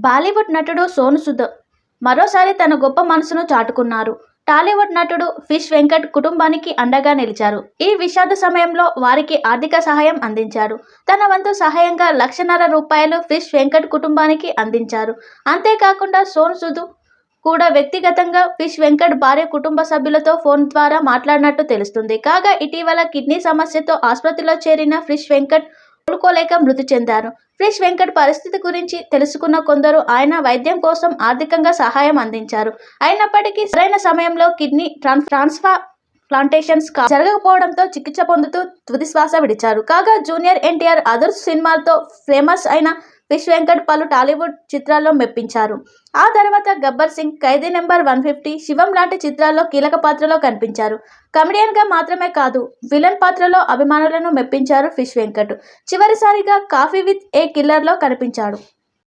బాలీవుడ్ నటుడు సోను సూద్ మరోసారి తన గొప్ప మనసును చాటుకున్నారు. టాలీవుడ్ నటుడు ఫిష్ వెంకట్ కుటుంబానికి అండగా నిలిచారు. ఈ విషాద సమయంలో వారికి ఆర్థిక సహాయం అందించారు. తన వంతు సహాయంగా రూ. 1,50,000 ఫిష్ వెంకట్ కుటుంబానికి అందించారు. అంతేకాకుండా సోను సూద్ కూడా వ్యక్తిగతంగా ఫిష్ వెంకట్ భార్య కుటుంబ సభ్యులతో ఫోన్ ద్వారా మాట్లాడినట్టు తెలుస్తుంది. కాగా ఇటీవల కిడ్నీ సమస్యతో ఆసుపత్రిలో చేరిన ఫిష్ వెంకట్ కోలుకోలేక మృతి చెందారు. ఫిష్ వెంకట్ పరిస్థితి గురించి తెలుసుకున్న కొందరు ఆయన వైద్యం కోసం ఆర్థికంగా సహాయం అందించారు. అయినప్పటికీ సరైన సమయంలో కిడ్నీ ట్రాన్స్ప్లాంటేషన్స్ జరగకపోవడంతో చికిత్స పొందుతూ తుదిశ్వాస విడిచారు. కాగా జూనియర్ ఎన్టీఆర్, అదుర్స్ సినిమాలతో ఫేమస్ అయిన ఫిష్ వెంకట్ పలు టాలీవుడ్ చిత్రాల్లో మెప్పించారు. ఆ తర్వాత గబ్బర్ సింగ్, ఖైదీ నెంబర్ 150, శివం లాంటి చిత్రాల్లో కీలక పాత్రలో కనిపించారు. కమెడియన్గా మాత్రమే కాదు, విలన్ పాత్రలో అభిమానులను మెప్పించారు ఫిష్ వెంకట్. చివరిసారిగా కాఫీ విత్ ఏ కిల్లర్లో కనిపించాడు.